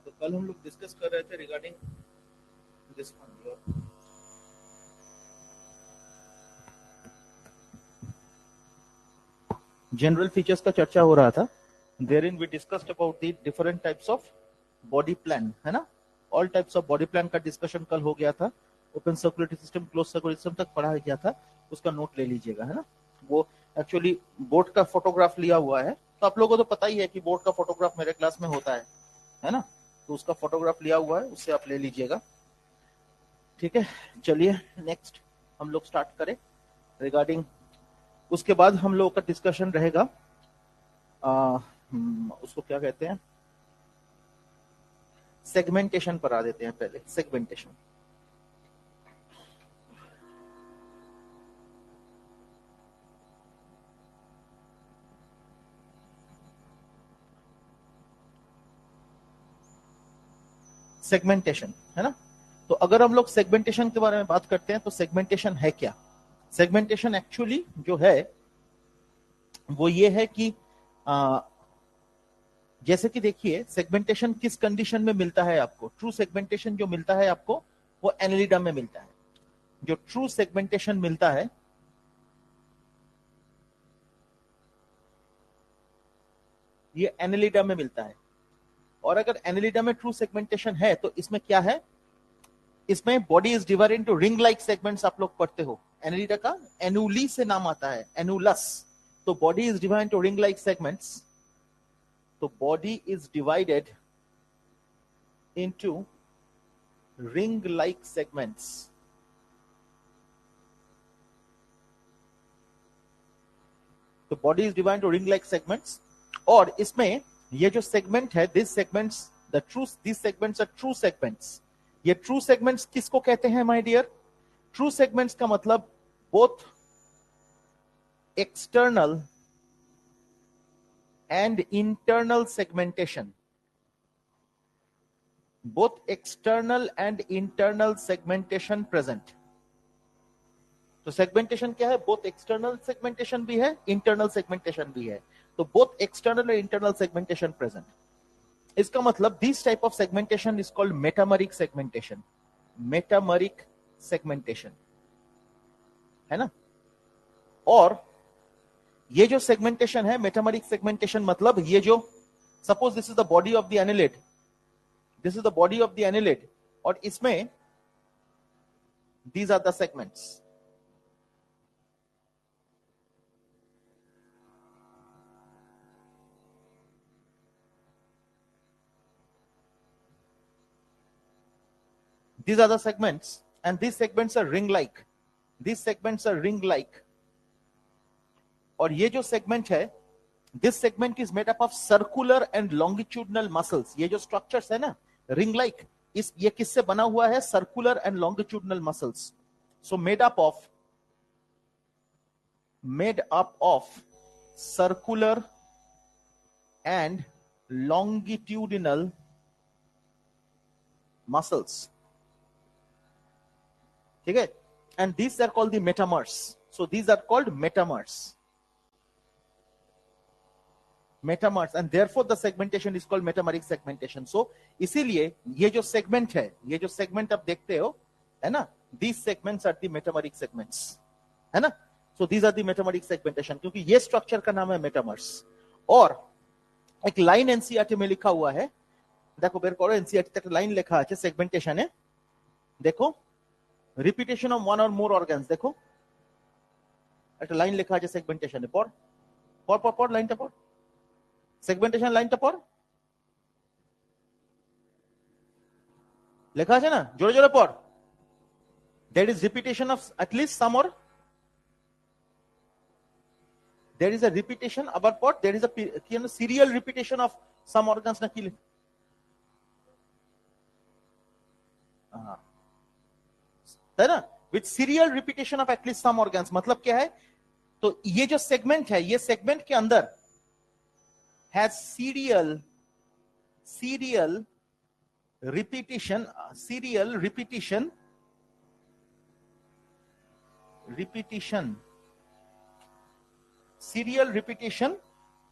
तो कल हम लोग डिस्कस कर रहे थे regarding this one, general features का चर्चा हो रहा था। There in we discussed about the different types of body plan, है ना। All types of body plan का डिस्कशन कल हो गया था। Open circulatory system, close circulatory system तक पढ़ा गया था, उसका नोट ले लीजिएगा, है ना। वो एक्चुअली बोर्ड का फोटोग्राफ लिया हुआ है, तो आप लोगों को तो पता ही है कि बोर्ड का फोटोग्राफ मेरे क्लास में होता है ना। तो उसका फोटोग्राफ लिया हुआ है, उससे आप ले लीजिएगा, ठीक है। चलिए नेक्स्ट हम लोग स्टार्ट करें रिगार्डिंग। उसके बाद हम लोगों का डिस्कशन रहेगा उसको क्या कहते हैं, सेगमेंटेशन पर आ देते हैं। पहले सेगमेंटेशन, सेगमेंटेशन, है ना। तो अगर हम लोग सेगमेंटेशन के बारे में बात करते हैं तो सेगमेंटेशन है क्या। सेगमेंटेशन एक्चुअली जो है वो ये है कि जैसे कि देखिए, सेगमेंटेशन किस कंडीशन में मिलता है आपको। ट्रू सेगमेंटेशन जो मिलता है आपको वो एनालिडा में मिलता है। जो ट्रू सेगमेंटेशन मिलता है ये एनालिडा में मिलता है। और अगर एनालिडा में ट्रू सेगमेंटेशन है तो इसमें क्या है, इसमें body is divided into ring like segments. आप लोग पढ़ते हो एनालिडा का, एनुली से नाम आता है, एनुलस। तो body is divided into ring like segments. तो body is divided into ring like segments. तो body is divided into ring like segments. और इसमें ये जो सेगमेंट है, this segments the true, this segments are true segments. ये true segments किसको कहते हैं माय डियर। ट्रू सेगमेंट्स का मतलब both external and internal segmentation, both external and internal segmentation present. तो सेगमेंटेशन क्या है, बोथ एक्सटर्नल सेगमेंटेशन भी है, इंटरनल सेगमेंटेशन भी है। तो बोथ एक्सटर्नल और इंटरनल सेगमेंटेशन प्रेजेंट। इसका मतलब this type of segmentation is called metameric segmentation. Metameric segmentation, है ना। और ये जो सेगमेंटेशन है मेटामरिक सेगमेंटेशन, मतलब ये जो, suppose this is the body of the annelid, this is the body of the annelid, और इसमें these are the segments. These are the segments, and these segments are ring like. These segments are ring like. और ये जो segment है, this segment is made up of circular and longitudinal muscles. ये जो structures है ना, ring like, इस ये किससे बना हुआ है, circular and longitudinal muscles. So made up of circular and longitudinal muscles. ठीक है, and these are called the metamers. So these are called metamers. Metamers, and therefore the segmentation is called metameric segmentation. So इसीलिए ये जो segment है, ये जो segment आप देखते हो, है ना, these segments are the metameric segments, है ना। So these are the metameric segmentation, क्योंकि ये स्ट्रक्चर का नाम है मेटामर्स। और एक लाइन एनसीईआरटी में लिखा हुआ है, देखो बेर करो, एनसीईआरटी तक लाइन लिखा है सेगमेंटेशन है, देखो रिपीटेशन ऑफ वन और मोर ऑर्गन्स। देखो একটা লাইন লেখা আছে সেগমেন্টেশনে, পড় পড় পড় পড় লাইনটা পড়, সেগমেন্টেশন লাইনটা পড়, লেখা আছে না, জোরে জোরে পড়। there is repetition of at least some, or there is a repetition, আবার পড়, there is a কি না serial repetition of some organs না কি, है ना, with serial repetition of at least some organs। मतलब क्या है, तो ये जो सेगमेंट है, ये सेगमेंट के अंदर has serial repetition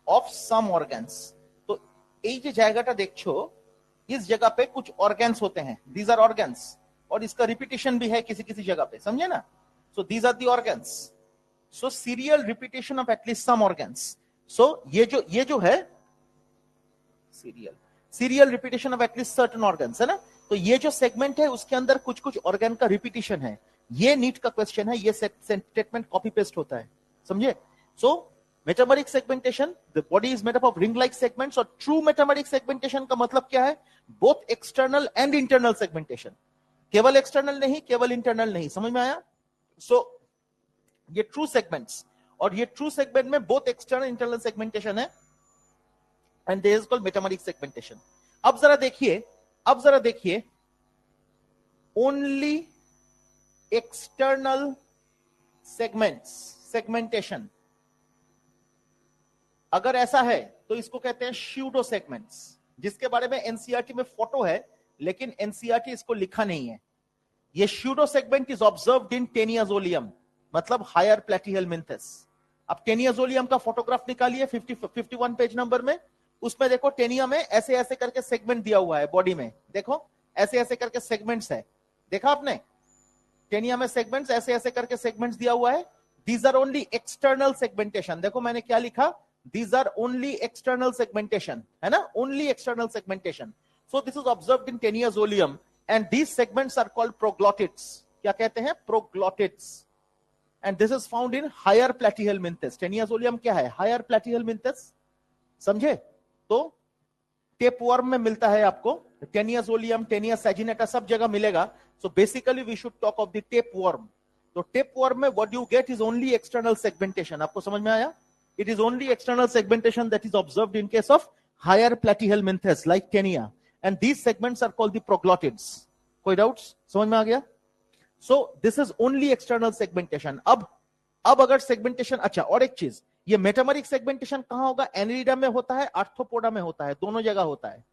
of some organs। तो এই যে জায়গাটা দেখছো, इस जगह पे कुछ ऑर्गन्स होते हैं, दीज आर ऑर्गन्स, और इसका रिपीटेशन भी है किसी किसी जगह पे, समझे ना? So these are the organs, so serial repetition of at least some organs. So ये जो है serial repetition of at least certain organs, है ना? तो ये जो सेगमेंट है उसके अंदर कुछ कुछ ऑर्गन का रिपीटेशन है। ये नीट का क्वेश्चन है, ये स्टेटमेंट कॉपी पेस्ट होता है, समझे? So metameric segmentation, the body is made up of ring like segments, और ट्रू मेटामेरिक सेगमेंटेशन का मतलब क्या है? Both external and internal segmentation, केवल एक्सटर्नल नहीं, केवल इंटरनल नहीं, समझ में आया? सो ये ट्रू सेगमेंट्स, और ये ट्रू सेगमेंट में बोथ एक्सटर्नल इंटरनल सेगमेंटेशन है, and this is called metameric segmentation. अब जरा देखिए, ओनली एक्सटर्नल सेगमेंटेशन, अगर ऐसा है तो इसको कहते हैं स्यूडो सेगमेंट्स, जिसके बारे में एनसीईआरटी में फोटो है, लेकिन एनसीईआरटी इसको लिखा नहीं है। ये pseudo segment is observed in Taenia solium, मतलब हायर प्लेटीहेलमिंथस। अब टेनियाजोलियम का फोटोग्राफ निकालिए 51 पेज नंबर में, उसमें देखो टेनिया में ऐसे ऐसे करके सेगमेंट दिया हुआ है, बॉडी में देखो ऐसे ऐसे करके सेगमेंट्स है, देखा आपने? टेनिया में सेगमेंट्स ऐसे ऐसे करके सेगमेंट्स दिया हुआ है। These are only external segmentation, देखो मैंने क्या लिखा, these are only external segmentation, है ना? Only external segmentation. So this is observed in Taenia solium, and these segments are called proglottids. क्या कहते हैं? Proglottids. And this is found in higher platyhelminthes. Taenia solium क्या है? हायर प्लेटीहेलमिंथस, समझे? तो टेपवर्म में मिलता है आपको, टेनियाजोलियम, टेनिया सैजिनेटा सब जगह मिलेगा। So basically we should talk of the tapeworm. तो टेपवर्म में what you get is only external segmentation. आपको समझ में आया? It is only external segmentation that is observed in case of higher platyhelminthes like Taenia, and these segments are called the proglottids. कोई doubts? समझ में आ गया? So this is only external segmentation. अब अगर सेगमेंटेशन, अच्छा और एक चीज, ये मेटामेरिक सेगमेंटेशन कहां होगा? एनालिडा में होता है, आर्थ्रोपोडा में होता है, दोनों जगह होता है।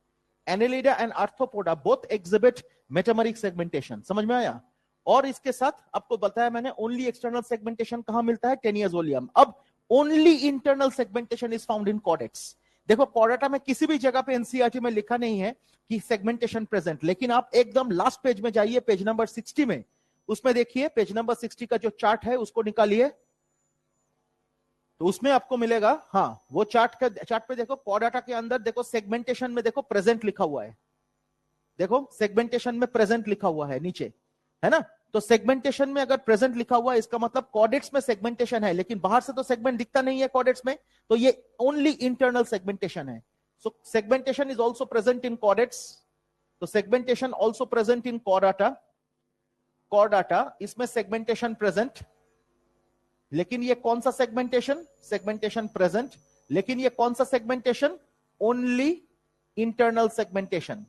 Annelida and arthropoda both exhibit metameric segmentation, समझ में आया? और इसके साथ आपको बताया मैंने ओनली एक्सटर्नल सेगमेंटेशन कहां मिलता है? टेनियाजोलियम। अब only internal segmentation is found in chordates. देखो कॉर्डेटा में किसी भी जगह पे एनसीईआरटी में लिखा नहीं है कि सेगमेंटेशन प्रेजेंट, लेकिन आप एकदम लास्ट पेज में जाइए, पेज नंबर 60 में, उसमें देखिए पेज नंबर 60 का जो चार्ट है उसको निकालिए, तो उसमें आपको मिलेगा, हाँ वो चार्ट पे देखो, कॉर्डेटा के अंदर देखो सेगमेंटेशन में देखो प्रेजेंट लिखा हुआ है, देखो सेगमेंटेशन में प्रेजेंट लिखा हुआ है नीचे, है ना? तो सेगमेंटेशन में अगर प्रेजेंट लिखा हुआ है इसका मतलब कॉर्डेट्स में सेगमेंटेशन है, लेकिन बाहर से तो सेगमेंट दिखता नहीं है कॉर्डेट्स में, तो ये ओनली इंटरनल सेगमेंटेशन है। So segmentation is also present in chordates, तो segmentation also present in Chordata, इसमें सेगमेंटेशन प्रेजेंट, लेकिन ये कौन सा सेगमेंटेशन? सेगमेंटेशन प्रेजेंट, लेकिन ये कौन सा सेगमेंटेशन? Only internal segmentation.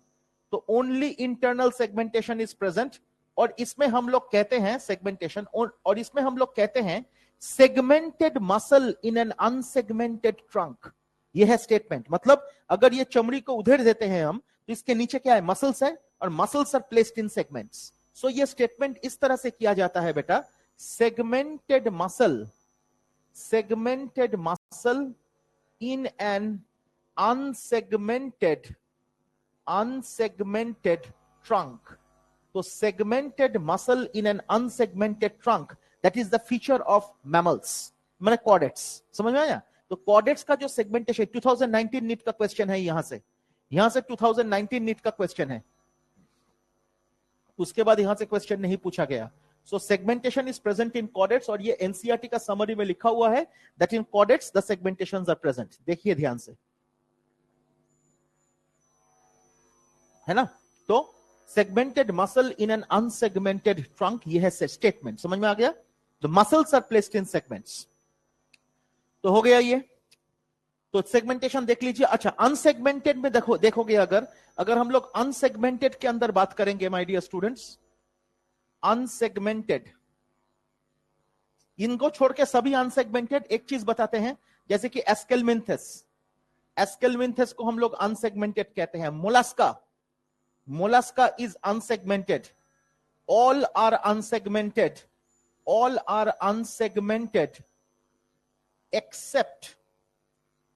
तो only internal segmentation is present, और इसमें हम लोग कहते हैं सेगमेंटेशन, और इसमें हम लोग कहते हैं segmented muscle in an unsegmented trunk. ये है स्टेटमेंट, मतलब अगर ये चमड़ी को उधेड़ देते हैं हम, तो इसके नीचे क्या है? मसल्स है, और muscles are placed in segments. So ये स्टेटमेंट इस तरह से किया जाता है बेटा, segmented muscle in an unsegmented trunk. So segmented muscle in an unsegmented trunk, that is the feature of mammals, मैंने कॉर्डेट्स। समझ में आया? तो कॉर्डेट्स का जो सेगमेंटेशन 2019 नीट का क्वेश्चन है, यहां से 2019 नीट का क्वेश्चन है, उसके बाद यहां से क्वेश्चन नहीं पूछा गया। So segmentation is present in chordates, और ये एनसीईआरटी का समरी में लिखा हुआ है that in chordates the segmentations are present। देखिए ध्यान से, है ना? तो segmented muscle in an unsegmented trunk, ये है स्टेटमेंट, समझ में आ गया? The muscles are placed in segments। तो हो गया ये, तो सेगमेंटेशन देख लीजिए। अच्छा अनसेगमेंटेड में देखोगे, अगर हम लोग अनसेगमेंटेड के अंदर बात करेंगे माय डियर स्टूडेंट्स, अनसेगमेंटेड, इनको छोड़ के सभी अनसेगमेंटेड। एक चीज बताते हैं, जैसे कि एस्केलमिंथस को हम लोग अनसेगमेंटेड कहते हैं। Mollusca is unsegmented, all are unsegmented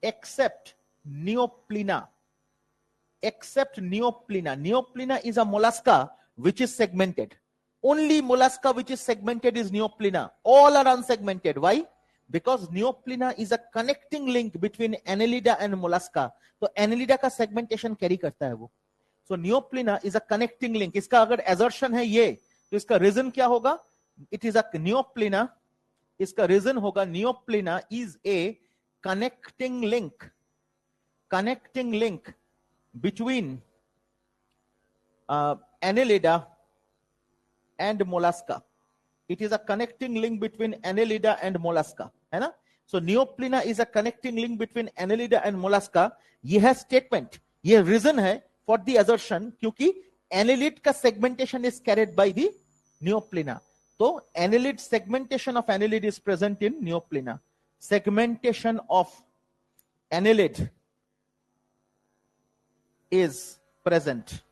except Neopilina except Neoplena. Neoplena is a mollusca which is segmented. Only mollusca which is segmented is Neoplena. All are unsegmented. Why? Because Neoplena is a connecting link between Annelida and mollusca. तो Annelida का segmentation carry करता है वो. So Neoplena is a connecting link. इसका अगर assertion है ये, तो इसका reason क्या होगा? It is a Neoplena. इसका reason होगा Neoplena is a connecting link between Annelida and mollusca. It is a connecting link between Annelida and mollusca, है ना? So Neoplena is a connecting link between Annelida and mollusca. ये है statement, ये reason है for the assertion, क्योंकि Annelid का segmentation is carried by the Neoplena. तो Annelid, segmentation of Annelid is present in Neoplena. Segmentation of Annelid is present.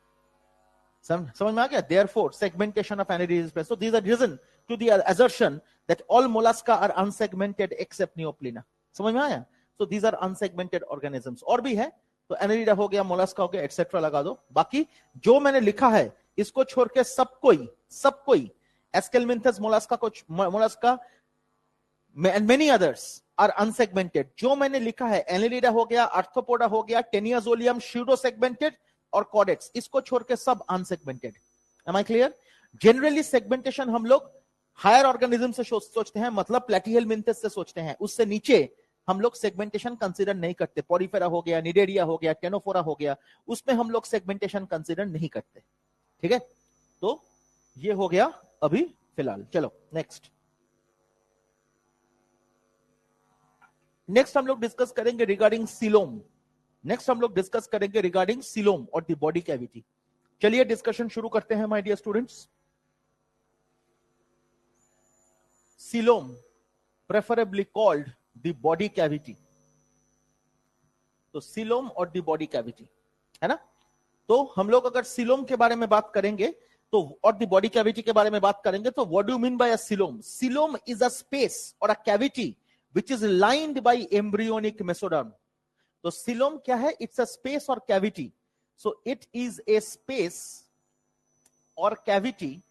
समझ में आ गया? Therefore, segmentation of Annelid is present. So these are reason to the assertion that all mollusca are unsegmented except Neoplena. समझ में आया? So these are unsegmented organisms. और भी है, तो Annelida हो गया, mollusca हो गया, etc. लगा दो. बाकी जो मैंने लिखा है इसको छोड़ के सब कोई Aschelminthes mollusca and many others are unsegmented. जो मैंने लिखा है Annelida हो गया, Arthropoda हो गया, Teniasolium pseudo-segmented और Caudex, इसको छोड़ के सब unsegmented. Am I clear? Generally segmentation हम लोग हायर ऑर्गेनिज्म से सोचते हैं, मतलब प्लेटिहेलमिंथेस से सोचते हैं. उससे नीचे हम लोग सेगमेंटेशन कंसीडर नहीं करते. पॉरीफेरा हो गया, निडेरिया हो गया, टेनोफोरा हो गया, उसमें हम लोग सेगमेंटेशन कंसीडर नहीं करते. ठीक है, तो ये हो गया अभी फिलहाल. चलो नेक्स्ट हम लोग डिस्कस करेंगे रिगार्डिंग सीलोम. और द बॉडी कैविटी. चलिए डिस्कशन शुरू करते हैं my dear students. Coelom, preferably called the body cavity. तो सीलोम और द बॉडी कैविटी है ना. तो हम लोग अगर सीलोम के बारे में बात करेंगे तो और द बॉडी कैविटी के बारे में बात करेंगे तो what do you mean by a coelom? Coelom is a space or a cavity which is lined by embryonic mesoderm. तो सीलोम क्या है? It's a space or cavity. So it is a space or cavity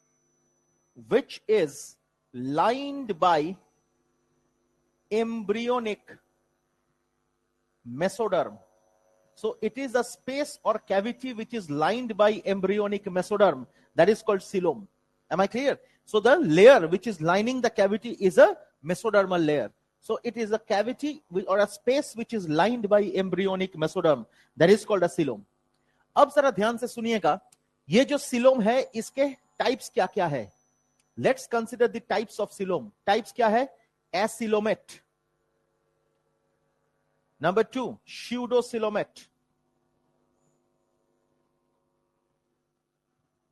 which is lined by embryonic mesoderm. So it is a space or cavity which is lined by embryonic mesoderm, that is called coelom. Am I clear? So the layer which is lining the cavity is a mesodermal layer. So it is a cavity or a space which is lined by embryonic mesoderm, that is called a coelom. अब जरा ध्यान से सुनिएगा, ये जो coelom है इसके types क्या क्या है. Let's consider the types of coelom. Types क्या है? Acoelomate. Number 2, pseudocoelomate.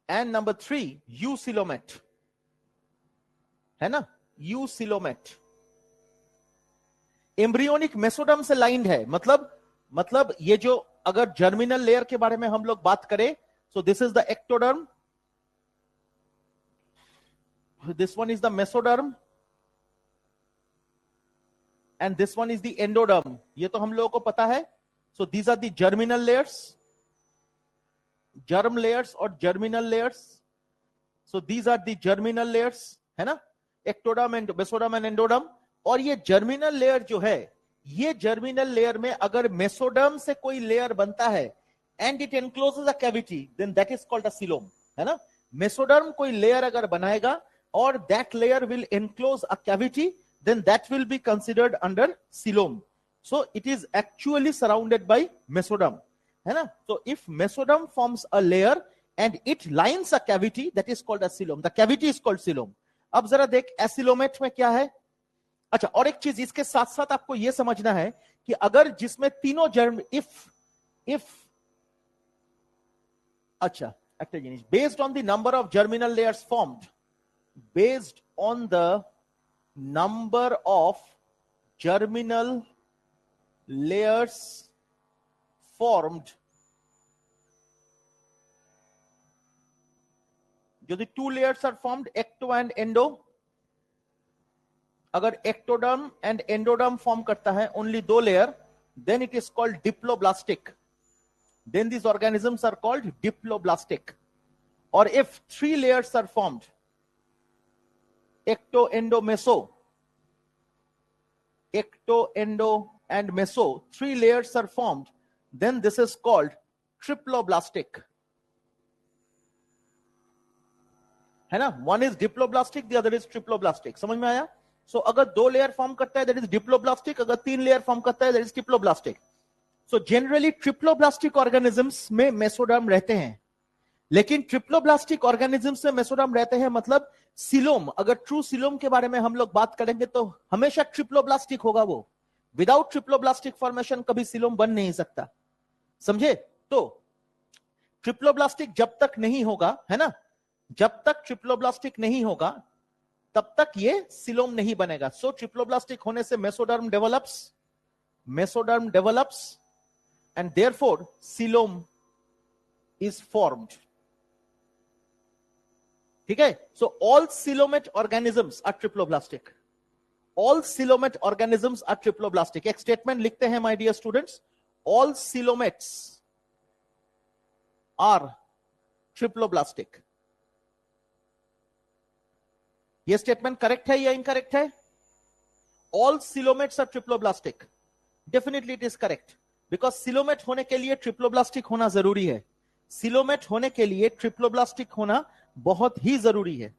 And number 3, eucoelomate. है ना? eucoelomate. एम्ब्रियोनिक मेसोडर्म से लाइंड है, मतलब ये जो अगर जर्मिनल लेयर के बारे में हम लोग बात करें, सो this is the ectoderm, this one is the mesoderm and this one is the endoderm. ये तो हम लोगों को पता है. So these are the germinal layers, germ layers or germinal layers. So these are the germinal layers, है ना? Ectoderm and mesoderm and endoderm. और ये germinal layer जो है, ये germinal layer में अगर mesoderm से कोई layer बनता है and it encloses a cavity, then that is called a coelom, है ना? mesoderm कोई layer अगर बनाएगा or that layer will enclose a cavity, then that will be considered under coelom. So it is actually surrounded by mesoderm, है ना? So if mesoderm forms a layer and it lines a cavity, that is called a coelom. The cavity is called coelom. अब जरा देख acoelomate में क्या है. अच्छा, और एक चीज इसके साथ साथ आपको यह समझना है कि अगर जिसमें तीनों जर्म अच्छा, based on the number of germinal layers formed, based on the number of germinal layers formed, जो the two layers are formed, ecto and endo, अगर ectoderm and endoderm form करता है only दो layer, then it is called diploblastic. then these organisms are called diploblastic. Or if 3 layers are formed, ecto, endo, meso, ecto, endo and meso, 3 layers are formed, then this is called triploblastic. है ना? One is diploblastic, the other is triploblastic. समझ में आया? So अगर 2 layer form करता है that is diploblastic, अगर 3 layer form करता है that is triploblastic. So generally triploblastic organisms में मेसोडर्म रहते हैं, लेकिन ट्रिप्लोब्लास्टिक ऑर्गेनिजम्स में मेसोडर्म रहते हैं मतलब सिलोम, अगर ट्रू सिलोम के बारे में हम लोग बात करेंगे तो हमेशा ट्रिप्लोब्लास्टिक होगा वो. विदाउट ट्रिप्लोब्लास्टिक फॉर्मेशन कभी सिलोम बन नहीं सकता. समझे? तो ट्रिप्लोब्लास्टिक जब तक नहीं होगा, है ना, जब तक ट्रिप्लोब्लास्टिक नहीं होगा तब तक ये सिलोम नहीं बनेगा. सो ट्रिप्लोब्लास्टिक होने से mesoderm develops and therefore coelom is formed. ठीक है? So all coelomate organisms are triploblastic. All coelomate organisms are triploblastic. एक स्टेटमेंट लिखते हैं my dear students, all coelomates are triploblastic. ये स्टेटमेंट करेक्ट है या इनकरेक्ट है? All coelomates are triploblastic. Definitely it is correct. Because coelomate होने के लिए ट्रिप्लोब्लास्टिक होना जरूरी है. सिलोमेट होने के लिए ट्रिप्लोब्लास्टिक होना बहुत ही जरूरी है.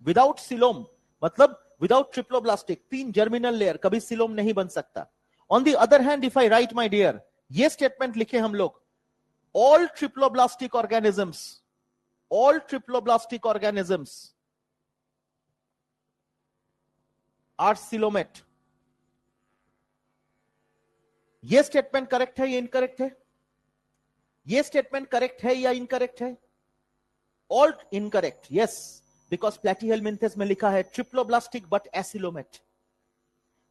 विदाउट सिलोम मतलब विदाउट ट्रिप्लोब्लास्टिक 3 जर्मिनल लेयर कभी सिलोम नहीं बन सकता. On the other hand if I write my dear, ये स्टेटमेंट लिखे हम लोग, all triploblastic organisms are coelomate. ये स्टेटमेंट करेक्ट है या इनकरेक्ट है? ये स्टेटमेंट करेक्ट है या इनकरेक्ट है? All incorrect. यस, बिकॉज प्लैटीहेलमिंथेस में लिखा है ट्रिप्लोब्लास्टिक बट एसिलोमेट.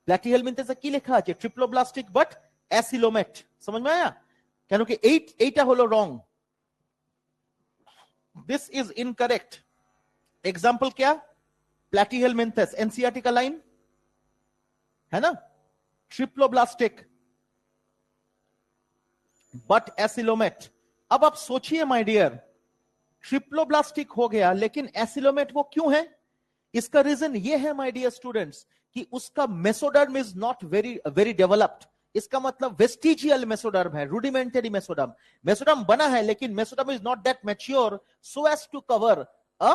प्लैटीहेलमिंथेस की लिखा है ट्रिप्लोब्लास्टिक बट एसिलोमेट. समझ में आया? क्योंकि 8 hollow wrong. This is incorrect. Example क्या? प्लैटीहेलमिंथेस एनसीईआरटी का लाइन है ना, ट्रिप्लोब्लास्टिक बट एसिलोमेट. अब आप सोचिए माय डियर, ट्रिप्लोब्लास्टिक हो गया लेकिन एसिलोमेट वो क्यों है? इसका रीजन ये है माय डियर स्टूडेंट्स कि उसका mesoderm is not very developed. इसका मतलब वेस्टिजियल मेसोडर्म है, रूडिमेंटरी मेसोडर्म. मेसोडर्म बना है लेकिन mesoderm is not that mature so as to cover a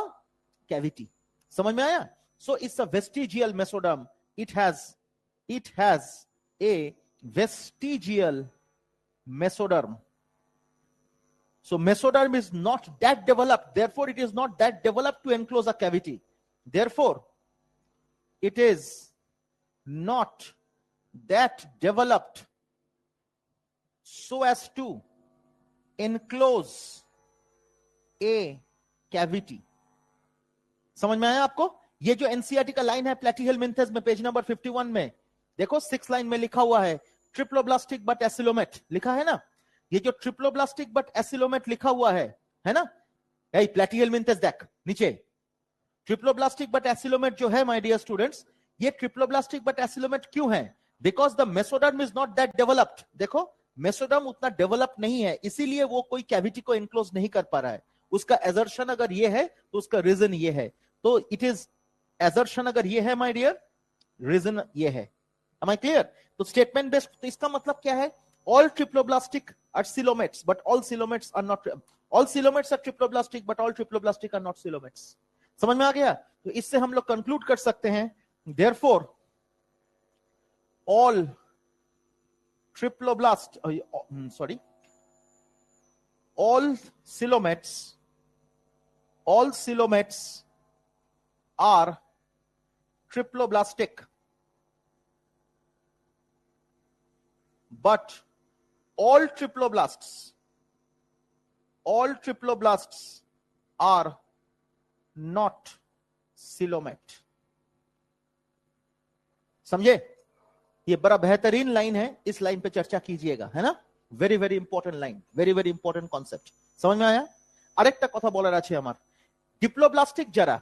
cavity. समझ में आया? So it's a vestigial mesoderm. It has a vestigial mesoderm. So mesoderm is not that developed, therefore it is not that developed to enclose a cavity. Therefore it is not that developed so as to enclose a cavity. समझ में आया आपको? ये जो NCERT का line है प्लैटीहेलमिंथेस में page number 51 में देखो 6 लाइन में लिखा हुआ है ट्रिप्लोब्लास्टिक बट एसिलोमेट लिखा है ना. ये जो ट्रिप्लोब्लास्टिक बट एसिलोमेट लिखा हुआ है ना, यही प्लैटीहेलमिंथेस देख नीचे. ट्रिप्लोब्लास्टिक बट एसिलोमेट जो है माय डियर स्टूडेंट्स, ये ट्रिप्लोब्लास्टिक बट एसिलोमेट क्यों है? Because the mesoderm is not that developed. देखो मेसोडर्म उतना डेवलप नहीं है, इसीलिए वो कोई कैविटी को इनक्लोज नहीं कर पा रहा है. उसका एजर्शन अगर ये है तो उसका रीजन ये है. तो इट इज एजर्शन अगर ये है माय डियर, रीजन ये है. Am I clear? तो स्टेटमेंट बेस्ड, तो इसका मतलब क्या है? All triploblastic are coelomates, but all coelomates are not. All coelomates are triploblastic, but all triploblastic are not coelomates. समझ में आ गया? तो इससे हम लोग कंक्लूड कर सकते हैं, therefore all all coelomates are triploblastic. But all triploblasts are not coelomate. समझे? ये बड़ा बेहतरीन लाइन है, इस लाइन पे चर्चा कीजिएगा, है ना. Very very important line, very very important concept. समझ में आया? আরেকটা কথা বলার আছে আমার. डिप्लोब्लास्टिक जरा,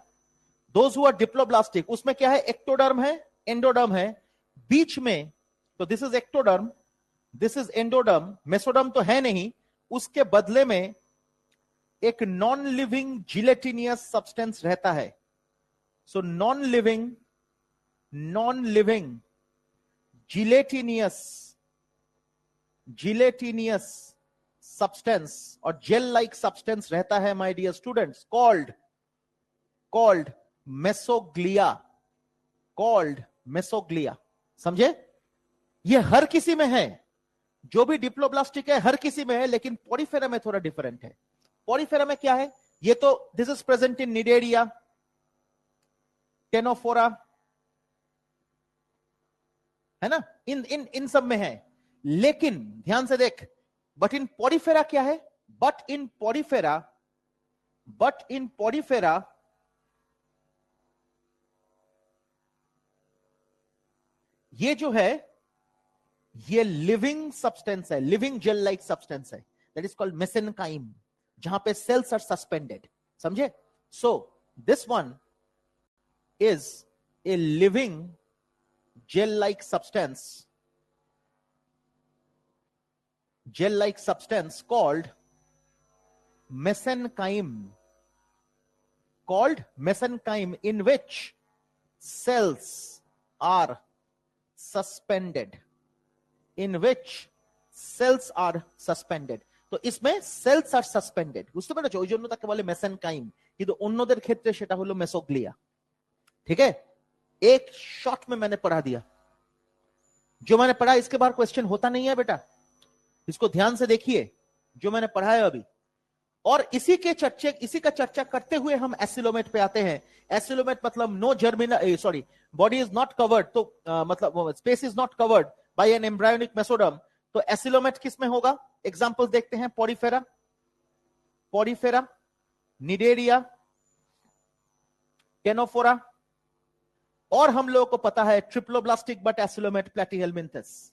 दोज हु आर डिप्लोब्लास्टिक, उसमें क्या है? एक्टोडर्म है, एंडोडर्म है, बीच में. तो this is ectoderm, this is endoderm. Mesoderm तो है नहीं, उसके बदले में एक नॉन लिविंग जिलेटिनियस सब्सटेंस रहता है. So non living gelatinous substance और जेल लाइक सब्सटेंस रहता है my dear students, called mesoglea. समझे? ये हर किसी में है, जो भी डिप्लोब्लास्टिक है हर किसी में है, लेकिन पॉरीफेरा में थोड़ा डिफरेंट है. पॉरीफेरा में क्या है? ये तो this is present in Cnidaria, Ctenophora, है ना, इन सब में है. लेकिन ध्यान से देख, बट इन पॉरीफेरा क्या है? बट इन पॉरीफेरा ये जो है ये लिविंग सब्सटेंस है, लिविंग जेल लाइक सब्सटेंस है, दैट इज कॉल्ड मेसेनकाइम, जहां पे सेल्स आर सस्पेंडेड. समझे? So this one is a living jail like substance called mesenchyme, in which cells are suspended. তো इसमें সেলস আর সাসপেন্ডেড, বুঝতে পেরেছো? ওই জন্য তাকে বলে মেসেনকাইম, কিন্তু অন্যদের ক্ষেত্রে সেটা হলো মেসোগ্লিয়া. ठीक है, एक शॉट में मैंने पढ़ा दिया. जो मैंने पढ़ा इसके बाहर क्वेश्चन होता नहीं है बेटा, इसको ध्यान से देखिए जो मैंने पढ़ा है अभी. और इसी का चर्चा करते हुए हम एसिलोमेट पे आते हैं. एसिलोमेट मतलब no germinal, sorry, body is not covered, तो मतलब space is not covered by an embryonic mesoderm. तो एसिलोमेट किस में होगा? एग्जांपल देखते हैं. पॉरीफेरा, निडेरिया, टेनोफोरा, और हम लोगों को पता है ट्रिप्लोब्लास्टिक बट एसिलोमेट प्लैटीहेलमिंथस,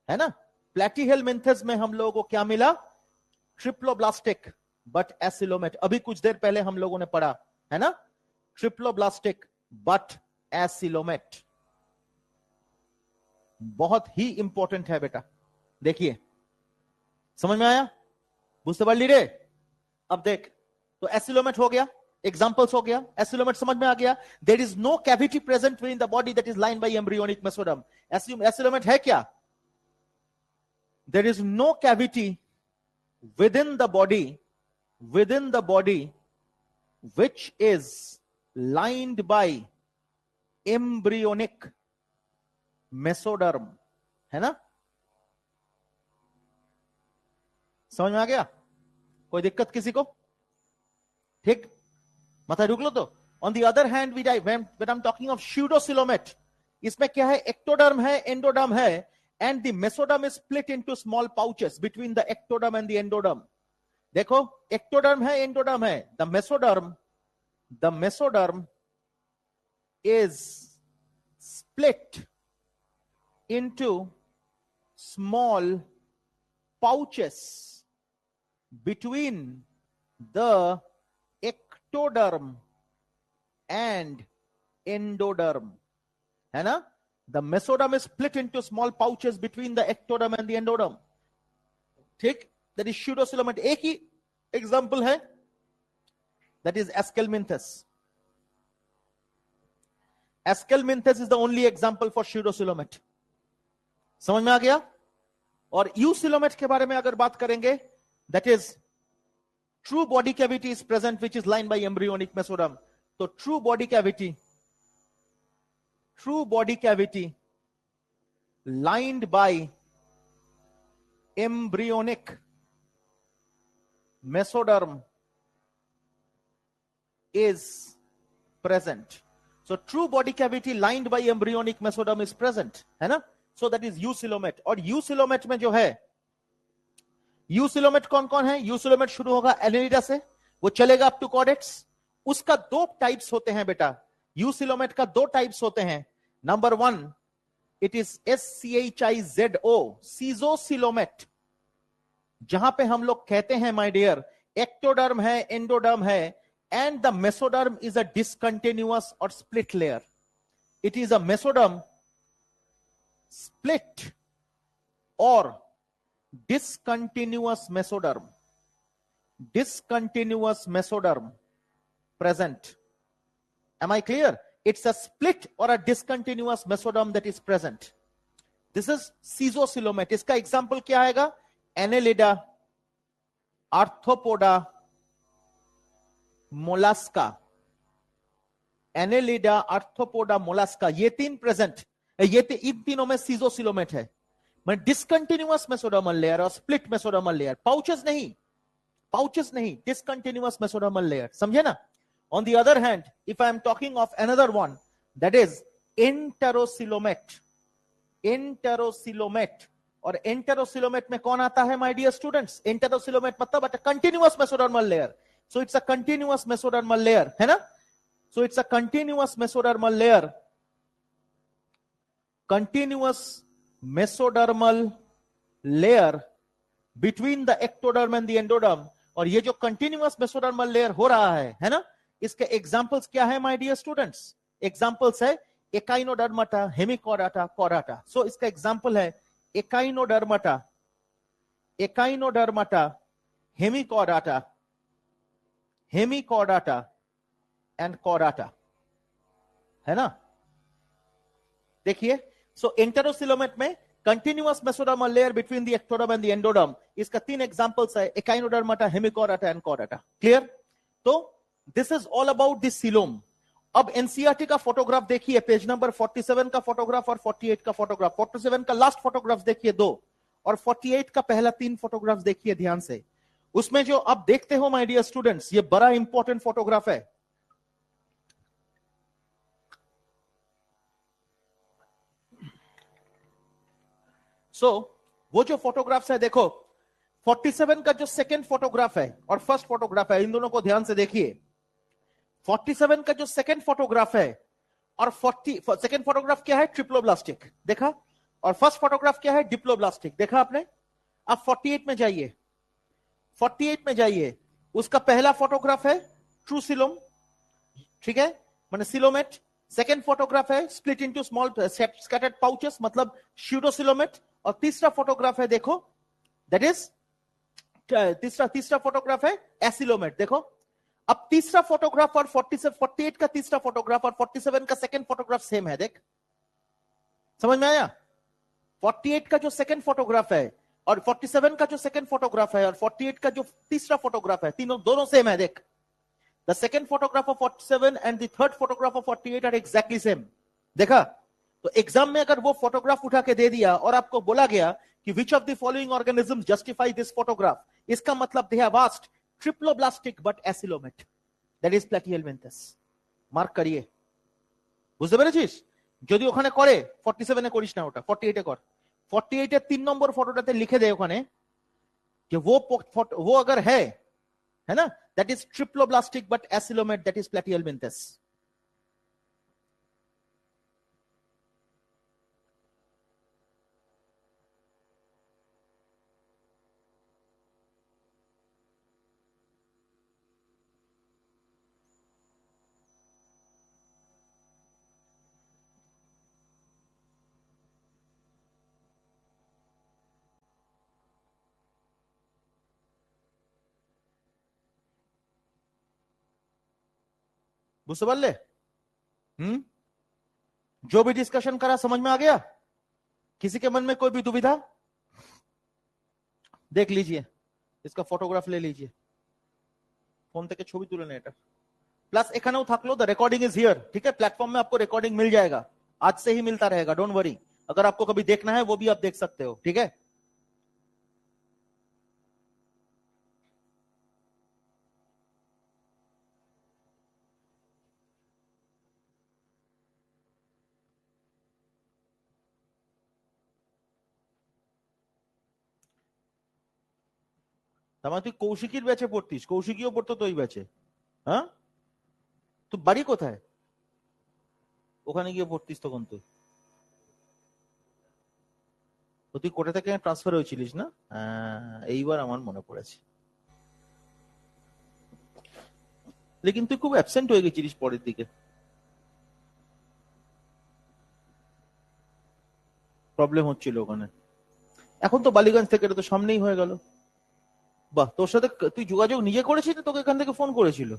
है ना. प्लैटीहेलमिंथस में हम लोगों को क्या मिला? Triploblastic but acoelomate. अभी कुछ देर पहले हम लोगों ने पढ़ा है ना, ट्रिप्लोब्लास्टिक बट एसिलोमेट. बहुत ही इंपॉर्टेंट है बेटा. देखिए, समझ में आया? बुझते पारली रे? अब देख, तो एसिलोमेट हो गया, एग्जांपल्स हो गया, एसिलोमेट समझ में आ गया. There is no cavity present within the body that is lined by embryonic mesoderm. Acoelomate है क्या? There is no cavity within the body which is lined by embryonic mesoderm, है ना. समझ में आ गया? कोई दिक्कत किसी को? ठीक, माथा रुक लो तो. On the other hand, when I'm talking of pseudocoelomate, इसमें क्या है? एक्टोडर्म है, एंडोडर्म है, and the mesoderm is split into small pouches between the ectoderm and the endoderm. देखो, ectoderm है, endoderm है. The mesoderm is split into small pouches between the ectoderm and endoderm, है ना. The mesoderm is split into small pouches between the ectoderm and the endoderm. ठीक, that is pseudocoelomate. एक ही example है, that is Aschelminthus. Aschelminthus is the only example for pseudocoelomate. समझ में आ गया? और eucoelomate के बारे में अगर बात करेंगे, that is true body cavity is present which is lined by embryonic mesoderm. तो true body cavity lined by embryonic mesoderm is present. So true body cavity lined by embryonic mesoderm is present, है ना. So that is eucoelomate. और eucoelomate में जो है, eucoelomate कौन कौन है? eucoelomate शुरू होगा एनेलिडा से, वो चलेगा अप टू कॉर्डेक्स. उसका दो टाइप्स होते हैं बेटा. eucoelomate का दो टाइप्स होते हैं. Number 1, it is SCHIZO, schizocoelomate, जहां पे हम लोग कहते हैं माय डियर एक्टोडर्म है, एंडोडर्म है, and the mesoderm is a discontinuous or split layer. It is a mesoderm split or discontinuous mesoderm. Discontinuous mesoderm present. Am I clear? It's a split or a discontinuous mesoderm that is present. This is caesocoelomate. इसका example क्या आएगा? Annelida, Arthropoda, Mollusca. Annelida, Arthropoda, Mollusca. ये तीन present, इन तीनों में caesocoelomate है. मैं discontinuous mesodermal layer और स्प्लिट मेसोडर्मल लेयर, पाउचेस नहीं, डिसकंटिन्यूअस मेसोडर्मल लेयर. समझे ना? On the other hand, if I am talking of another one, that is enterocoelomate. और enterocoelomate में कौन आता है, my dear students? Enterocoelomate मतलब a continuous mesodermal layer. So it's a continuous mesodermal layer, है ना? So it's a continuous mesodermal layer. Continuous mesodermal layer between the ectoderm and the endoderm. और ये जो continuous mesodermal layer हो रहा है ना? इसके एग्जांपल्स क्या है माय डियर स्टूडेंट्स? एग्जांपल्स है एकाइनोडर्माटा, हेमिकॉर्डाटा, कॉर्डाटा. सो इसका एग्जांपल है एकाइनोडर्माटा, हेमिकॉर्डाटा एंड कॉर्डाटा, है ना? देखिए, सो एंटेरोकोएलोमेट में continuous mesodermal layer between the ectoderm and the endoderm. इसका तीन एग्जांपल्स है, एकाइनोडर्माटा, हेमिकॉर्डाटा एंड कॉर्डाटा. क्लियर? तो this is all about this coelom. अब एनसीईआरटी का फोटोग्राफ देखिए, पेज नंबर 47 का फोटोग्राफ और 48 का फोटोग्राफ. 47 का लास्ट फोटोग्राफ देखिए 2, और 48 का पहला 3 फोटोग्राफ देखिए ध्यान से. उसमें जो आप देखते हो माय डियर स्टूडेंट्स, ये बड़ा इंपॉर्टेंट फोटोग्राफ है. वो जो फोटोग्राफ्स है देखो, 47 का जो सेकंड फोटोग्राफ है और फर्स्ट फोटोग्राफ है, इन दोनों को ध्यान से देखिए. 47 का जो सेकंड फोटोग्राफ है और सेकंड फोटोग्राफ क्या है? ट्रिप्लोब्लास्टिक, देखा? और फर्स्ट फोटोग्राफ क्या है? डिप्लोब्लास्टिक, देखा आपने? अब 48 में जाइए, 48 में जाइए. उसका पहला फोटोग्राफ है ट्रू सिलोम, ठीक है, माने सिलोमेट. सेकंड फोटोग्राफ है split into small scattered pouches, मतलब स्यूडोसिलोमेट. और तीसरा फोटोग्राफ है देखो, दैट इज तीसरा फोटोग्राफ है एसिलोमेट. देखो, अब तीसरा फोटोग्राफ और 48 का तीसरा फोटोग्राफ और 47 का सेकंड फोटोग्राफ सेम है. देख, समझ में आया? 48 का जो सेकंड फोटोग्राफ है और 47 का जो सेकंड फोटोग्राफ है और 48 का जो तीसरा फोटोग्राफ है, दोनों सेम है. देख, the second photograph of 47 and the third photograph of 48 are exactly same. देखा? तो एग्जाम में अगर वो फोटोग्राफ उठा के दे दिया और आपको बोला गया कि which of the following organism justify this photograph, इसका मतलब they have asked triploblastic but acoelomate, that is platyhelminthes. Mark করিয়ে, বুঝতে পেরেছিস? যদি ওখানে করে 47 এ করিস না, ওটা 48 এ কর. 48 এর 3 নম্বর ফটোটাতে লিখে দে ওখানে कि वो अगर है ना, that is triploblastic but acoelomate, that is platyhelminthes. बुझते पारले? जो भी डिस्कशन करा समझ में आ गया? किसी के मन में कोई भी दुविधा? देख लीजिए, इसका फोटोग्राफ ले लीजिए, फोन থেকে ছবি তুলে নেন. এটা प्लस এখানেও থাকলো द रिकॉर्डिंग इज हियर, ठीक है? प्लेटफॉर्म में आपको रिकॉर्डिंग मिल जाएगा, आज से ही मिलता रहेगा, डोंट वरी. अगर आपको कभी देखना है वो भी आप देख सकते हो, ठीक है? তুই কৌশিকীর ব্যাচে পড়তিস, কৌশিকীও পড়তো তো ওই ব্যাচে. হ্যাঁ, তুই বাড়ি কোথায়? ওখানে গিয়ে পড়তিস তখন? তুই কোথা থেকে ট্রান্সফার হয়েছিলিস না? এইবার আমার মনে পড়েছে. लेकिन তুই খুব অ্যাবসেন্ট হয়ে গেছিলিস পরের দিকে, প্রবলেম হচ্ছিল ওখানে. এখন তো বালিগঞ্জ থেকে, এটা তো সামনেই হয়ে গেল। বাহ, তোর সাথে তুই যোগাযোগ নিজে করেছিস, তোকে এখান থেকে ফোন করেছিল?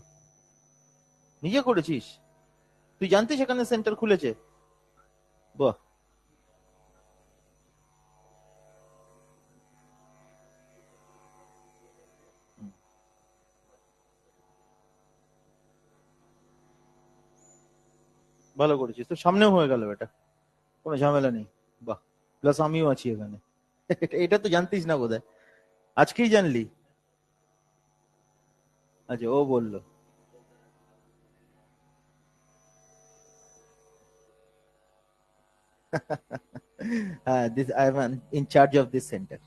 নিজে করেছিস? তুই জানতিস এখানে সেন্টার খুলেছে? বাহ, ভালো করেছিস, তো সামনেও হয়ে গেল, এটা কোনো ঝামেলা নেই। বাহ, প্লাস আমিও আছি এখানে। এটা তো জানতিস না বোধহয়, আজকেই জানলি? আচ্ছা, ও বললো। हाँ, this I am in charge of this centre.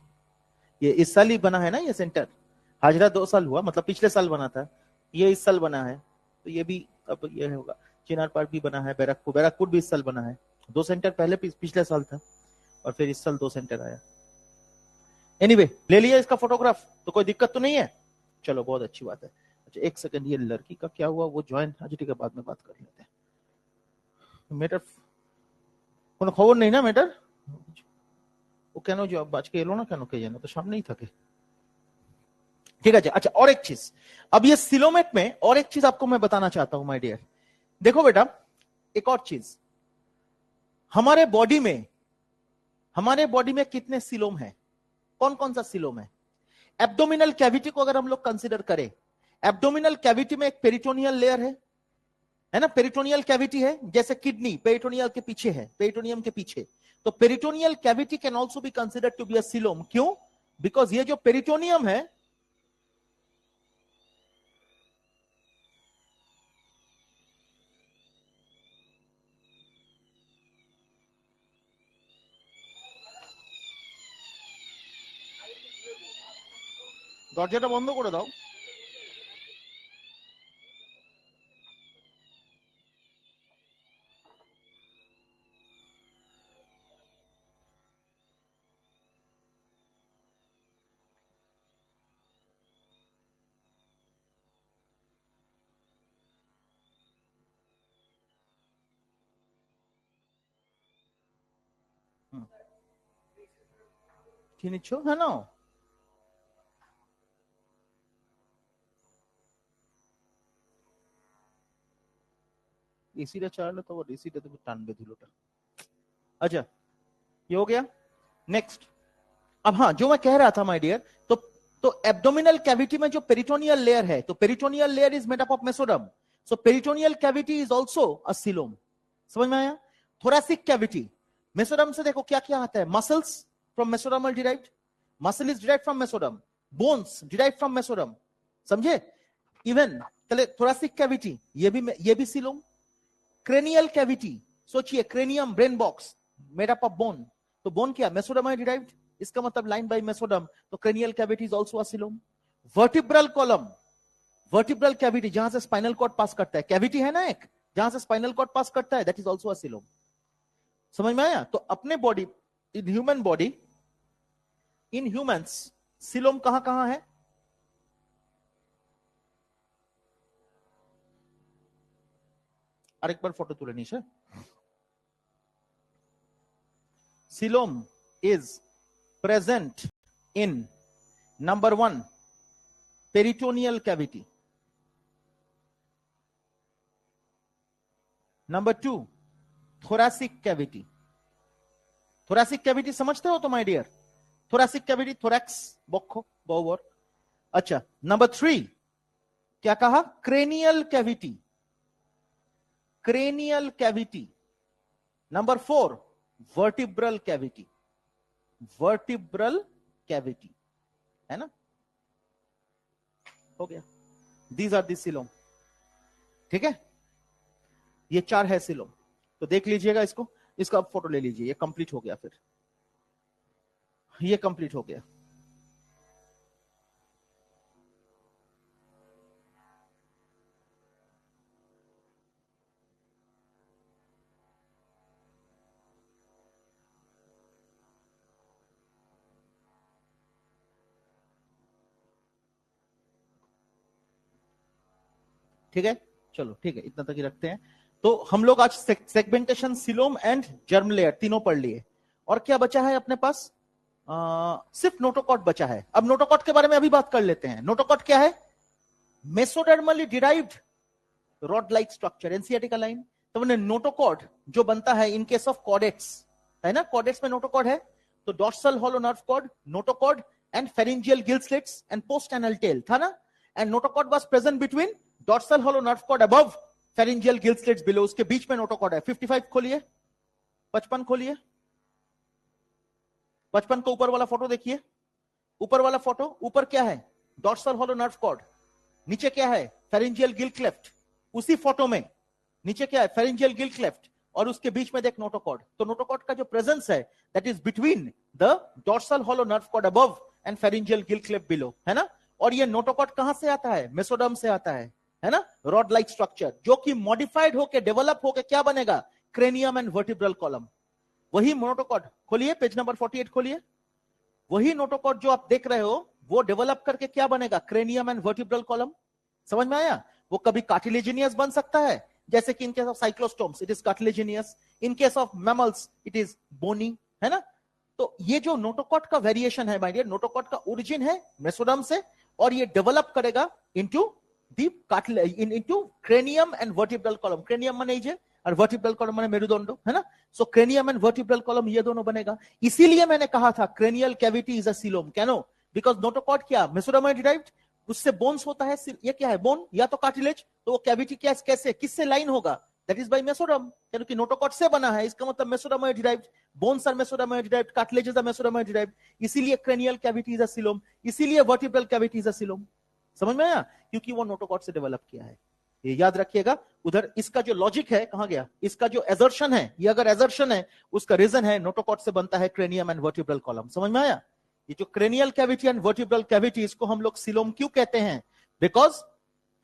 ये इस साल ही बना है ना ये सेंटर? हाजरा 2 साल हुआ, मतलब पिछले साल बना था, ये इस साल बना है, तो ये भी अब ये होगा। चिनार पार्क भी बना है, बैरकपुर बैरकपुर भी इस साल बना है। 2 सेंटर पहले पिछले साल था, और फिर इस साल 2 सेंटर आया। एनीवे, ले लिया इसका फोटोग्राफ, तो कोई दिक्कत तो नहीं है? चलो, बहुत अच्छी बात है। अच्छा, एक सेकंड, ये लड़की का क्या हुआ? वो ज्वाइन, अच्छा ठीक है, बाद में बात कर लेते हैं। মেয়েটার কোনো খবর নেই না মেয়েটার? ও কেন আজকে এলো না কেন কে জানে, তো সামনেই থাকে। ठीक है। अच्छा, और एक चीज, अब ये सिलोमेट में और एक चीज आपको मैं बताना चाहता हूं माय डियर। देखो बेटा, एक और चीज, हमारे बॉडी में कितने सिलोम है? कौन कौन सा सिलोम है? एब्डोमिनल कैविटी को अगर हम लोग कंसीडर करें, एब्डोमिनल कैविटी में एक पेरिटोनियल लेयर है ना? पेरिटोनियल कैविटी है, जैसे किडनी पेरिटोनियल के पीछे है, पेरिटोनियम के पीछे। तो peritoneal cavity can also be considered to be a coelom. क्यों? बिकॉज ये जो पेरिटोनियम है, দরজাটা বন্ধ করে দাও। কি নিচ্ছ? হ্যাঁ, নাও। এসিটা চালালে তো আবার এসিটা তো টানবে ধুলোটা। अच्छा, ये हो गया। नेक्स्ट, अब हाँ, जो मैं कह रहा था माय डियर, तो एब्डोमिनल कैविटी में जो पेरिटोनियल लेयर है, तो peritoneal layer is made up of mesoderm. So peritoneal cavity is also a coelom. समझ में आया? थोरैसिक कैविटी, मेसोडर्म से देखो क्या क्या आता है। Muscles from mesodermal derived, muscle is derived from mesoderm, bones derived from mesoderm, समझे? इवन चले थोरैसिक कैविटी, ये भी सिलोम। क्रेनियल कैविटी, सोचिए, cranium brain box made up of bone, तो बोन क्या? मेसोडर्म है डिराइव्ड, इसका मतलब लाइन बाय मेसोडर्म, तो cranial cavity is also a coelom. Vertebral column, vertebral cavity जहां से स्पाइनल कॉर्ड पास करता है, कैविटी है ना एक, जहां से स्पाइनल कॉर्ड पास करता है, that is also a coelom. समझ में आया? तो अपने body, in human body, in humans, coelom कहां कहां है? আরেকবার ফটো তুলে নিস। Coelom is present in number 1 peritoneal cavity, number 2 thoracic cavity। thoracic cavity समझते हो तो my dear? thoracic cavity, thorax বক্ষ গহ্বর। अच्छा, नंबर 3 क्या कहा? cranial cavity, cranial cavity। Number 4 vertebral cavity, vertebral cavity, है ना? हो गया, दीज आर दी सिलोम। ठीक है, ये 4 है सिलोम। तो देख लीजिएगा इसको, इसका फोटो ले लीजिए, ये कंप्लीट हो गया। फिर ये कंप्लीट हो गया। ठीक है, चलो ठीक है, इतना तक ही रखते हैं। तो हम लोग आज segmentation, coelom and germ layer तीनों पढ़ लिए। और क्या बचा है अपने पास? सिर्फ नोटोकॉट बचा है। अब नोटोकॉट के बारे में अभी बात कर लेते हैं। नोटोकॉट क्या है? मेसोडर्मली derived rod like structure, NCERT का लाइन। तो मैंने नोटोकॉड जो बनता है इन केस ऑफ कॉर्डेट्स, है ना, कॉर्डेट्स में नोटोकॉड है, तो dorsal hollow nerve cord, notochord and pharyngeal gill slits and post anal tail था ना, and notochord was present between dorsal hollow nerve cord above pharyngeal gill slits below, उसके बीच में नोटोकॉड है। 55 खोलिए, 55 खोलिए, 55 को ऊपर वाला फोटो देखिए, ऊपर वाला फोटो, ऊपर क्या है? डॉर्सल हॉलो नर्व कॉर्ड, नीचे क्या है? Pharyngeal gill cleft. उसी फोटो में नीचे क्या है? फेरिंजियल गिल क्लेफ्ट, और उसके बीच में देख नोटोकॉर्ड। तो नोटोकॉर्ड का जो प्रेजेंस है that is between the dorsal hollow nerve cord above and pharyngeal gill cleft below, है ना। और ये नोटोकॉर्ड कहां से आता है? मेसोडर्म से आता है ना, रॉड लाइक स्ट्रक्चर, जो कि मॉडिफाइड होकर डेवलप होकर क्या बनेगा? Cranium and vertebral column. वही नोटोकॉर्ड खोलिए, पेज नंबर 48 खोलिए, वही नोटोकॉर्ड जो आप देख रहे हो वो डेवलप करके क्या बनेगा? Cranium and vertebral column. समझ में आया? वो कभी कार्टिलेजिनियस बन सकता है, जैसे कि in case of cyclostomes it is cartilaginous, in case of mammals it is bony, है ना। तो ये जो नोटोकॉट का वेरिएशन है माय डियर, नोटोकॉट का ओरिजिन है मेसोडर्म से, और ये डेवलप करेगा into the cartilage, into cranium and vertebral column. Cranium माने ये और वर्टिब्रल कॉलम माने मेरुदंड, है ना। सो क्रेनियम एंड वर्टिब्रल कॉलम ये दोनों बनेगा। इसीलिए मैंने कहा था cranial cavity is a coelom. कैनो? बिकॉज नोटोकॉट क्या? मेसोडर्म डिराइव्ड, उससे बोन्स होता है। ये क्या है? बोन या तो कार्टिलेज, तो वो कैविटी क्या कैसे किससे लाइन होगा? दैट इज बाय मेसोडर्म, क्योंकि नोटोकॉट से बना है, इसका मतलब mesoderm derived, bones are mesoderm derived, cartilages are mesoderm derived, इसीलिए cranial cavity is a coelom, इसीलिए vertebral cavity is a coelom. समझ में आया? क्योंकि वो नोटोकॉट से डेवलप किया है। ये याद रखिएगा। उधर इसका जो लॉजिक है कहां गया? इसका जो एजर्शन है, ये अगर एजर्शन है, उसका रीजन है नोटोकॉट से बनता है क्रेनियम एंड वर्टिब्रल कॉलम। समझ में आया? ये जो cranial cavity and vertebral cavity, इसको हम लोग सीलोम क्यों कहते हैं? बिकॉज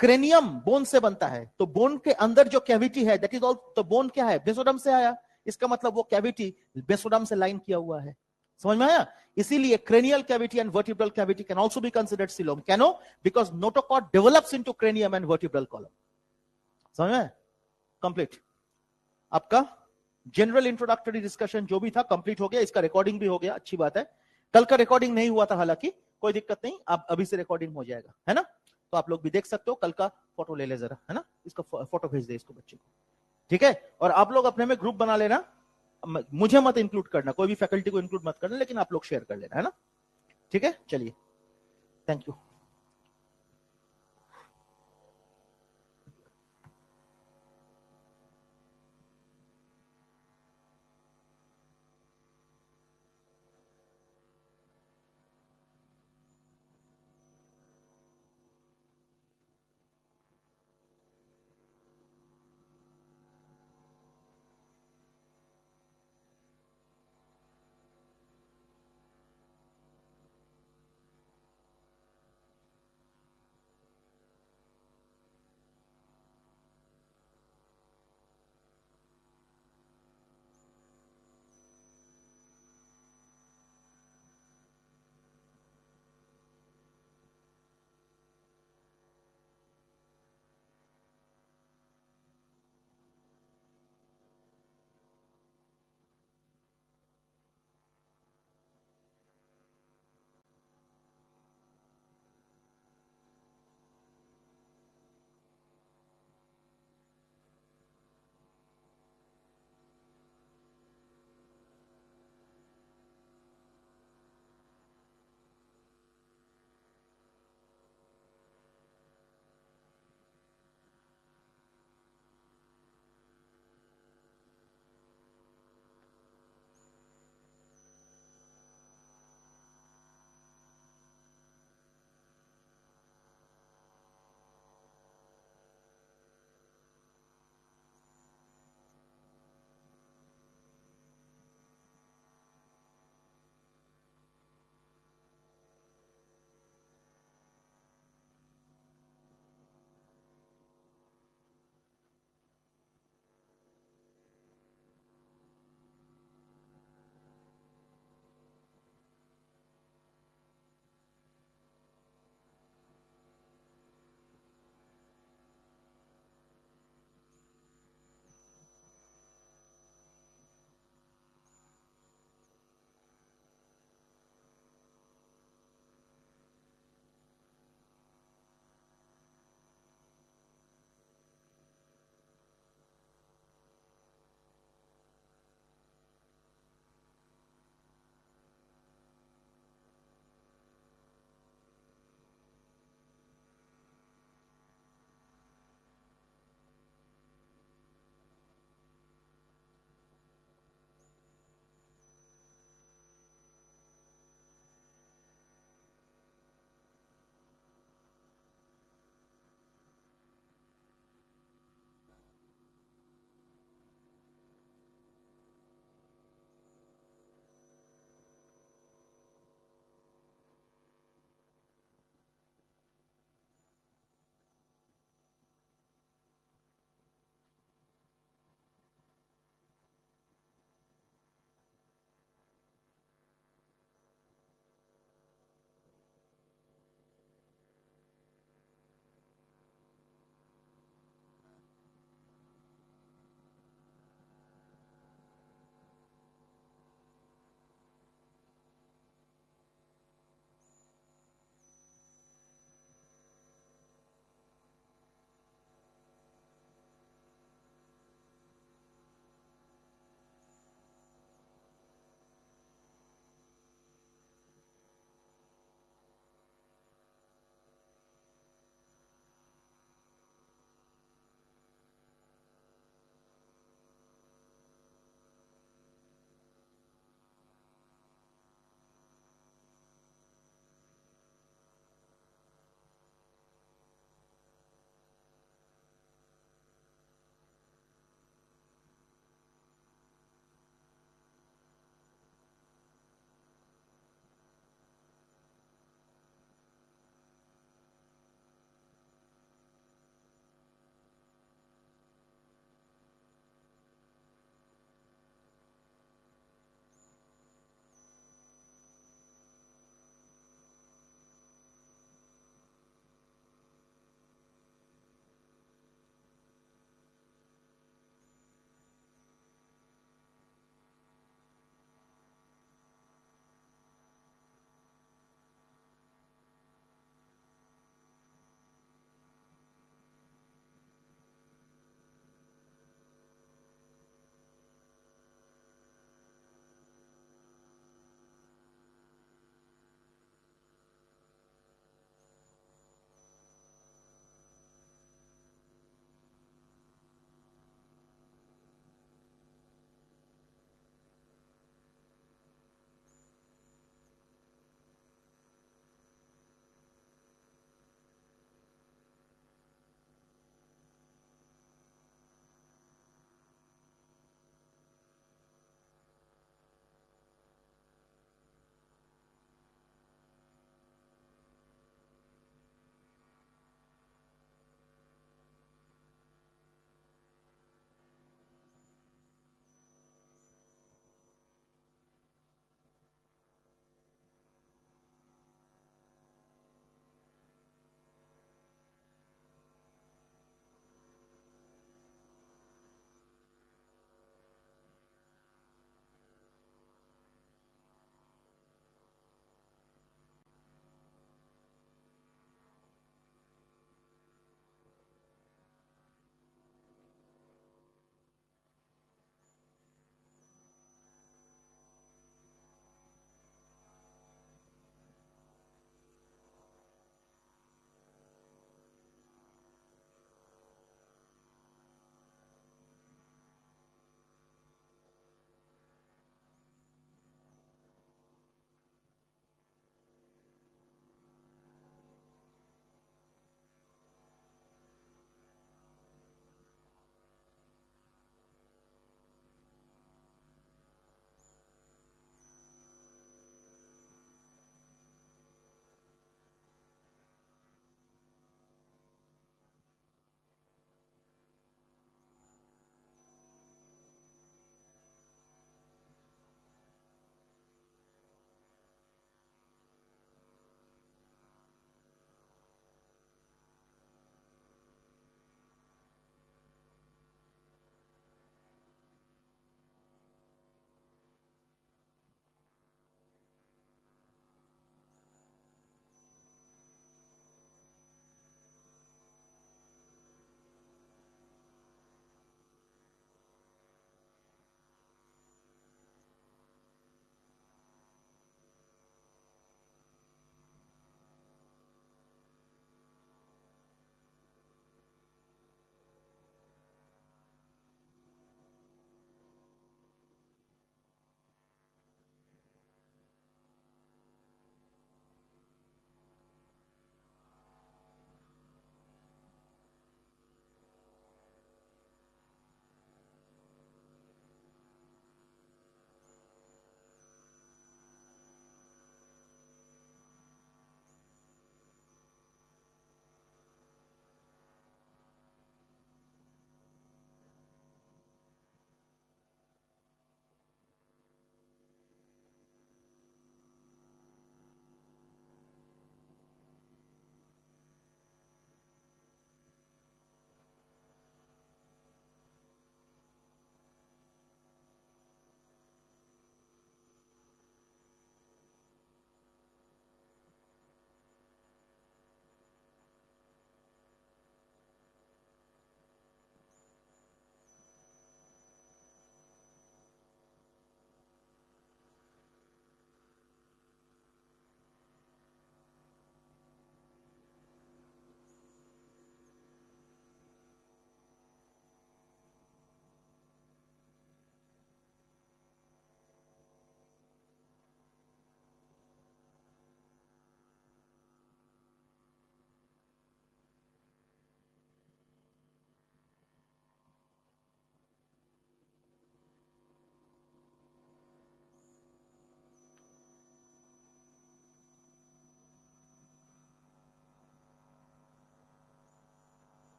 क्रेनियम बोन से बनता है, तो बोन के अंदर जो कैविटी है दैट इज ऑल, तो बोन क्या है? मेसोडर्म से आया, इसका मतलब वो कैविटी मेसोडर्म से लाइन किया हुआ है। समझ में आया? इसीलिए cranial cavity and vertebral cavity can also be considered coelom. कैनो? Because नोटोकॉट develops into cranium and vertebral column. समझ में? कंप्लीट। आपका जनरल इंट्रोडक्टरी डिस्कशन जो भी था कंप्लीट हो गया, इसका रिकॉर्डिंग भी हो गया, अच्छी बात है। कल का रिकॉर्डिंग नहीं हुआ था, हालांकि कोई दिक्कत नहीं, अब अभी से रिकॉर्डिंग हो जाएगा, है ना। तो आप लोग भी देख सकते हो, कल का फोटो ले ले जरा, है ना, इसका फोटो भेज दे इसको बच्चे को, ठीक है। और आप लोग अपने में ग्रुप बना लेना, मुझे मत इंक्लूड करना, कोई भी फैकल्टी को इंक्लूड मत करना, लेकिन आप लोग शेयर कर लेना, है ना, ठीक है। चलिए, थैंक यू।